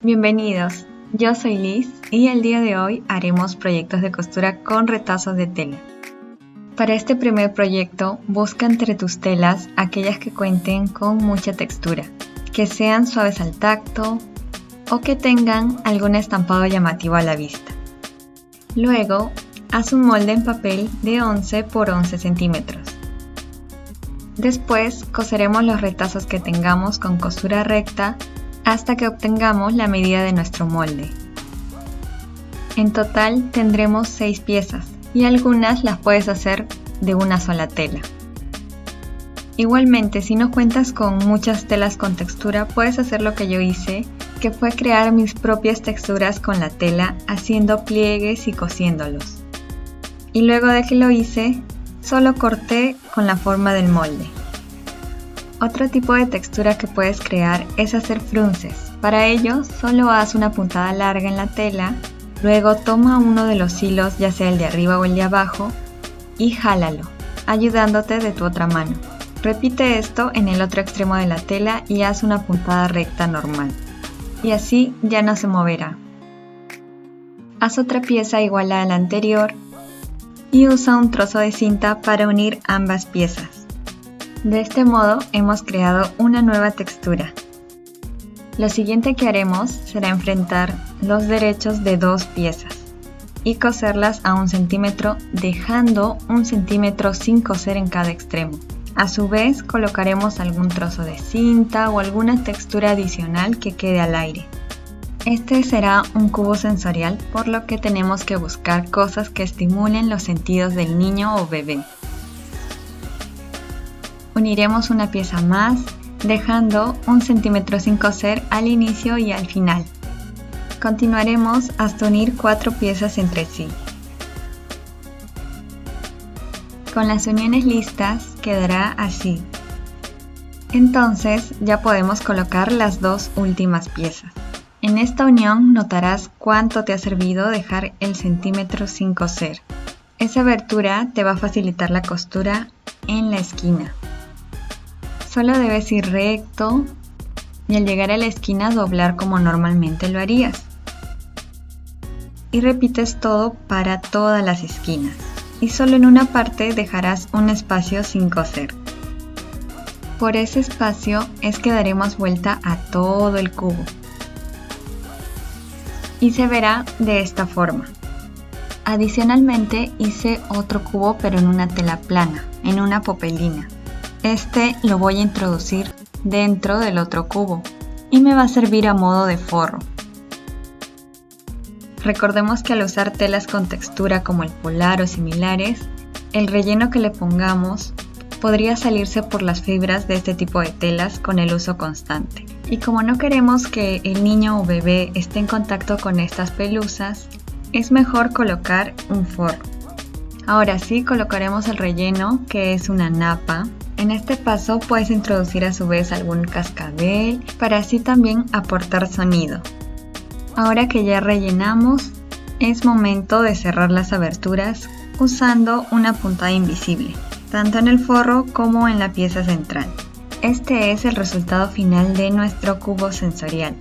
Bienvenidos, yo soy Liz y el día de hoy haremos proyectos de costura con retazos de tela. Para este primer proyecto, busca entre tus telas aquellas que cuenten con mucha textura, que sean suaves al tacto o que tengan algún estampado llamativo a la vista. Luego, haz un molde en papel de 11 por 11 centímetros. Después, coseremos los retazos que tengamos con costura recta hasta que obtengamos la medida de nuestro molde. En total tendremos 6 piezas y algunas las puedes hacer de una sola tela. Igualmente, si no cuentas con muchas telas con textura, puedes hacer lo que yo hice, que fue crear mis propias texturas con la tela haciendo pliegues y cosiéndolos. Y luego de que lo hice, solo corté con la forma del molde. Otro tipo de textura que puedes crear es hacer frunces. Para ello, solo haz una puntada larga en la tela, luego toma uno de los hilos, ya sea el de arriba o el de abajo, y jálalo, ayudándote de tu otra mano. Repite esto en el otro extremo de la tela y haz una puntada recta normal. Y así ya no se moverá. Haz otra pieza igual a la anterior y usa un trozo de cinta para unir ambas piezas. De este modo hemos creado una nueva textura. Lo siguiente que haremos será enfrentar los derechos de 2 piezas y coserlas a 1 centímetro, dejando 1 centímetro sin coser en cada extremo. A su vez colocaremos algún trozo de cinta o alguna textura adicional que quede al aire. Este será un cubo sensorial, por lo que tenemos que buscar cosas que estimulen los sentidos del niño o bebé. Uniremos una pieza más, dejando 1 centímetro sin coser al inicio y al final. Continuaremos hasta unir 4 piezas entre sí. Con las uniones listas quedará así. Entonces ya podemos colocar las 2 últimas piezas. En esta unión notarás cuánto te ha servido dejar el centímetro sin coser. Esa abertura te va a facilitar la costura en la esquina. Solo debes ir recto y al llegar a la esquina doblar como normalmente lo harías. Y repites todo para todas las esquinas. Y solo en una parte dejarás un espacio sin coser. Por ese espacio es que daremos vuelta a todo el cubo. Y se verá de esta forma. Adicionalmente hice otro cubo pero en una tela plana, en una popelina. Este lo voy a introducir dentro del otro cubo y me va a servir a modo de forro. Recordemos que al usar telas con textura como el polar o similares, el relleno que le pongamos podría salirse por las fibras de este tipo de telas con el uso constante. Y como no queremos que el niño o bebé esté en contacto con estas pelusas, es mejor colocar un forro. Ahora sí colocaremos el relleno, que es una napa. En este paso puedes introducir a su vez algún cascabel para así también aportar sonido. Ahora que ya rellenamos, es momento de cerrar las aberturas usando una puntada invisible, tanto en el forro como en la pieza central. Este es el resultado final de nuestro cubo sensorial.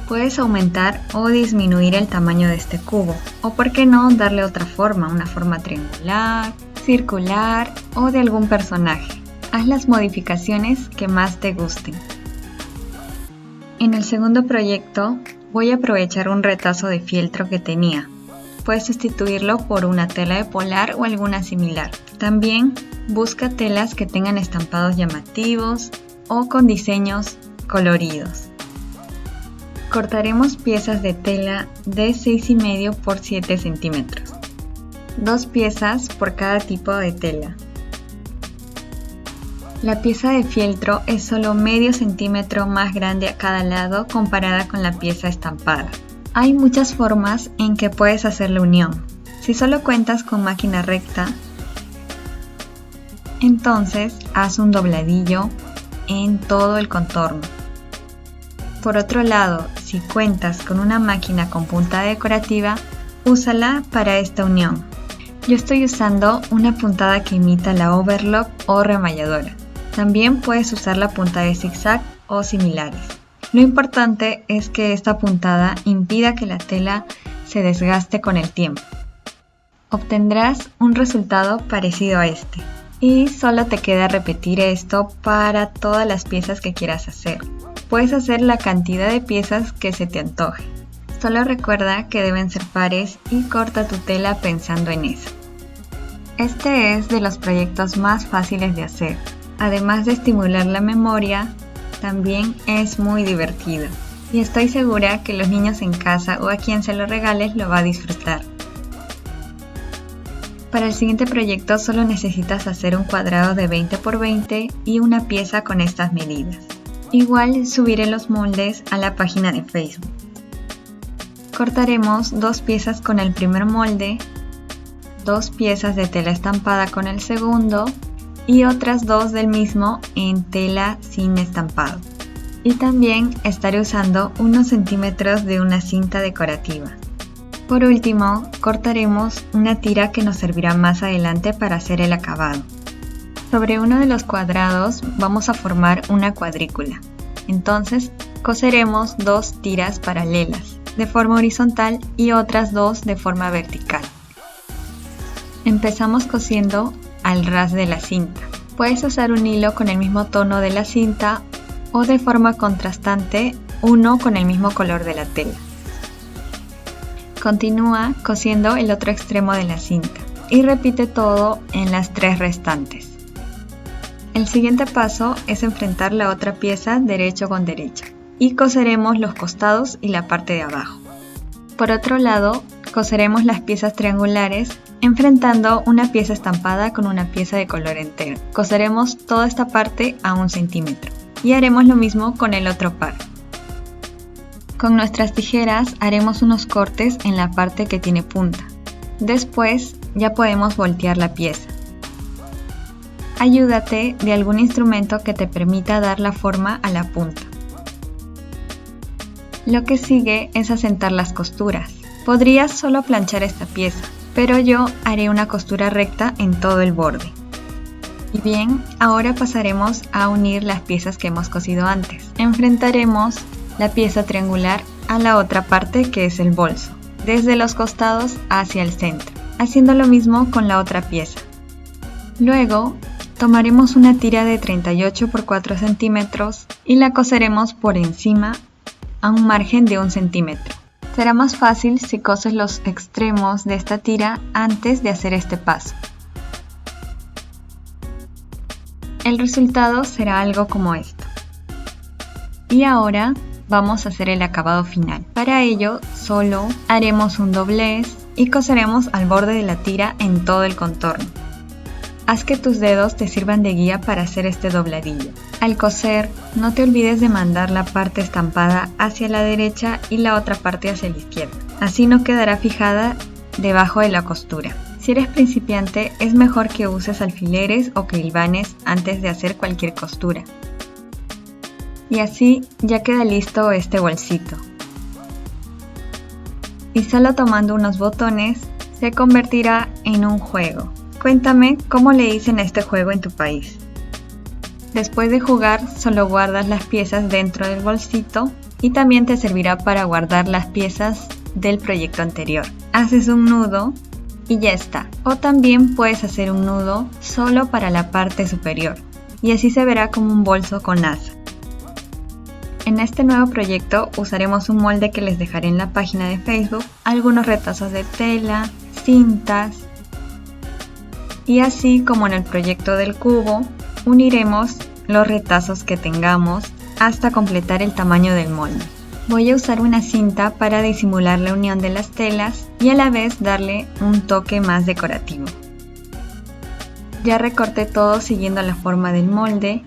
Puedes aumentar o disminuir el tamaño de este cubo, o por qué no darle otra forma, una forma triangular, circular o de algún personaje. Haz las modificaciones que más te gusten. En el segundo proyecto voy a aprovechar un retazo de fieltro que tenía. Puedes sustituirlo por una tela de polar o alguna similar. También busca telas que tengan estampados llamativos o con diseños coloridos. Cortaremos piezas de tela de 6,5 por 7 centímetros. 2 piezas por cada tipo de tela. La pieza de fieltro es solo medio centímetro más grande a cada lado comparada con la pieza estampada. Hay muchas formas en que puedes hacer la unión. Si solo cuentas con máquina recta, entonces haz un dobladillo en todo el contorno. Por otro lado, si cuentas con una máquina con puntada decorativa, úsala para esta unión. Yo estoy usando una puntada que imita la overlock o remalladora. También puedes usar la punta de zigzag o similares. Lo importante es que esta puntada impida que la tela se desgaste con el tiempo. Obtendrás un resultado parecido a este. Y solo te queda repetir esto para todas las piezas que quieras hacer. Puedes hacer la cantidad de piezas que se te antoje. Solo recuerda que deben ser pares y corta tu tela pensando en eso. Este es de los proyectos más fáciles de hacer. Además de estimular la memoria, también es muy divertido. Y estoy segura que los niños en casa o a quien se lo regales lo va a disfrutar. Para el siguiente proyecto solo necesitas hacer un cuadrado de 20 por 20 y una pieza con estas medidas. Igual subiré los moldes a la página de Facebook. Cortaremos 2 piezas con el primer molde, 2 piezas de tela estampada con el segundo y otras 2 del mismo en tela sin estampado. Y también estaré usando unos centímetros de una cinta decorativa. Por último, cortaremos una tira que nos servirá más adelante para hacer el acabado. Sobre uno de los cuadrados vamos a formar una cuadrícula. Entonces, coseremos 2 tiras paralelas, de forma horizontal y otras 2 de forma vertical. Empezamos cosiendo al ras de la cinta. Puedes usar un hilo con el mismo tono de la cinta o de forma contrastante uno con el mismo color de la tela. Continúa cosiendo el otro extremo de la cinta y repite todo en las 3 restantes. El siguiente paso es enfrentar la otra pieza derecho con derecha y coseremos los costados y la parte de abajo. Por otro lado, coseremos las piezas triangulares enfrentando una pieza estampada con una pieza de color entero. Coseremos toda esta parte a 1 centímetro y haremos lo mismo con el otro par. Con nuestras tijeras haremos unos cortes en la parte que tiene punta. Después ya podemos voltear la pieza. Ayúdate de algún instrumento que te permita dar la forma a la punta. Lo que sigue es asentar las costuras. Podrías solo planchar esta pieza, pero yo haré una costura recta en todo el borde. Y bien, ahora pasaremos a unir las piezas que hemos cosido antes. Enfrentaremos la pieza triangular a la otra parte que es el bolso, desde los costados hacia el centro, haciendo lo mismo con la otra pieza. Luego, tomaremos una tira de 38 por 4 centímetros y la coseremos por encima a un margen de 1 centímetro. Será más fácil si coses los extremos de esta tira antes de hacer este paso. El resultado será algo como esto. Y ahora vamos a hacer el acabado final. Para ello, solo haremos un doblez y coseremos al borde de la tira en todo el contorno. Haz que tus dedos te sirvan de guía para hacer este dobladillo. Al coser, no te olvides de mandar la parte estampada hacia la derecha y la otra parte hacia la izquierda. Así no quedará fijada debajo de la costura. Si eres principiante, es mejor que uses alfileres o que hilvanes antes de hacer cualquier costura. Y así ya queda listo este bolsito. Y solo tomando unos botones se convertirá en un juego. Cuéntame cómo le dicen a este juego en tu país. Después de jugar, solo guardas las piezas dentro del bolsito y también te servirá para guardar las piezas del proyecto anterior. Haces un nudo y ya está. O también puedes hacer un nudo solo para la parte superior y así se verá como un bolso con asa. En este nuevo proyecto usaremos un molde que les dejaré en la página de Facebook, algunos retazos de tela, cintas y así como en el proyecto del cubo, uniremos los retazos que tengamos hasta completar el tamaño del molde. Voy a usar una cinta para disimular la unión de las telas y a la vez darle un toque más decorativo. Ya recorté todo siguiendo la forma del molde.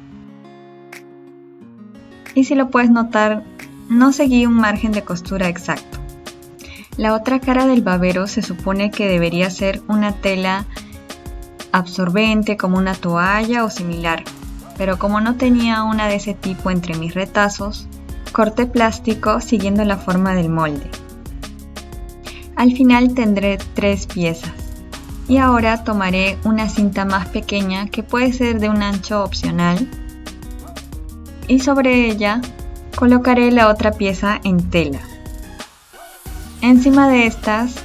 Y si lo puedes notar, no seguí un margen de costura exacto. La otra cara del babero se supone que debería ser una tela absorbente como una toalla o similar, pero como no tenía una de ese tipo entre mis retazos, corté plástico siguiendo la forma del molde. Al final tendré 3 piezas. Y ahora tomaré una cinta más pequeña que puede ser de un ancho opcional y sobre ella colocaré la otra pieza en tela. Encima de estas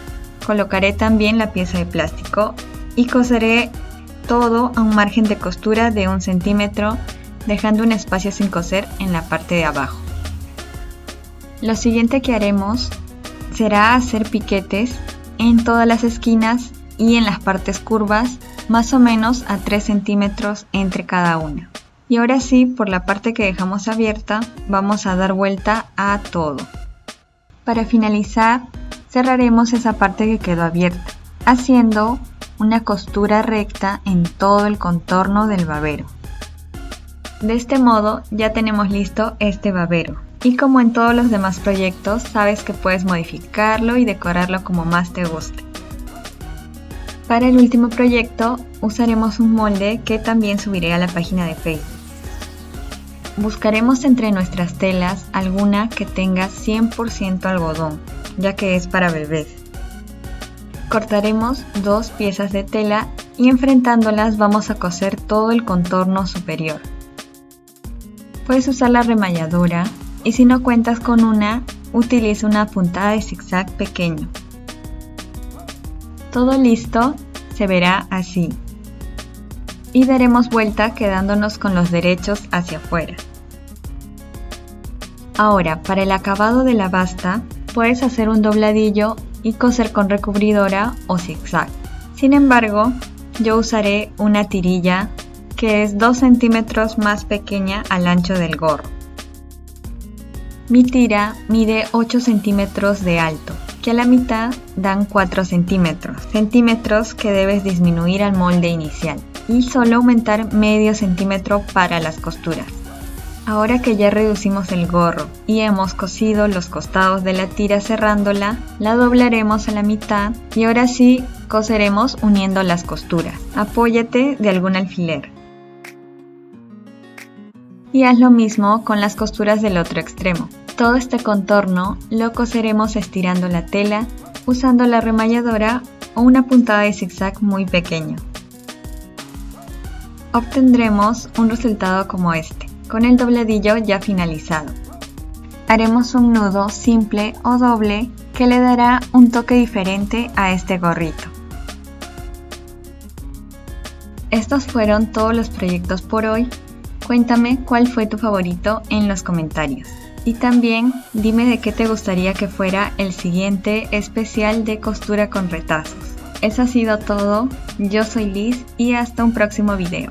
colocaré también la pieza de plástico y coseré todo a un margen de costura de 1 centímetro, dejando un espacio sin coser en la parte de abajo. Lo siguiente que haremos será hacer piquetes en todas las esquinas y en las partes curvas, más o menos a 3 centímetros entre cada una. Y ahora sí, por la parte que dejamos abierta, vamos a dar vuelta a todo. Para finalizar, cerraremos esa parte que quedó abierta, haciendo una costura recta en todo el contorno del babero. De este modo ya tenemos listo este babero. Y como en todos los demás proyectos, sabes que puedes modificarlo y decorarlo como más te guste. Para el último proyecto usaremos un molde que también subiré a la página de Facebook. Buscaremos entre nuestras telas alguna que tenga 100% algodón, ya que es para bebés. Cortaremos 2 piezas de tela y enfrentándolas vamos a coser todo el contorno superior. Puedes usar la remalladora y si no cuentas con una, utiliza una puntada de zigzag pequeño. Todo listo, se verá así. Y daremos vuelta quedándonos con los derechos hacia afuera. Ahora, para el acabado de la basta, puedes hacer un dobladillo y coser con recubridora o zigzag. Sin embargo, yo usaré una tirilla que es 2 centímetros más pequeña al ancho del gorro. Mi tira mide 8 centímetros de alto, que a la mitad dan 4 centímetros que debes disminuir al molde inicial y solo aumentar medio centímetro para las costuras. Ahora que ya reducimos el gorro y hemos cosido los costados de la tira cerrándola, la doblaremos a la mitad y ahora sí coseremos uniendo las costuras. Apóyate de algún alfiler. Y haz lo mismo con las costuras del otro extremo. Todo este contorno lo coseremos estirando la tela, usando la remalladora o una puntada de zigzag muy pequeño. Obtendremos un resultado como este, con el dobladillo ya finalizado. Haremos un nudo simple o doble que le dará un toque diferente a este gorrito. Estos fueron todos los proyectos por hoy. Cuéntame cuál fue tu favorito en los comentarios. Y también dime de qué te gustaría que fuera el siguiente especial de costura con retazos. Eso ha sido todo, yo soy Liz y hasta un próximo video.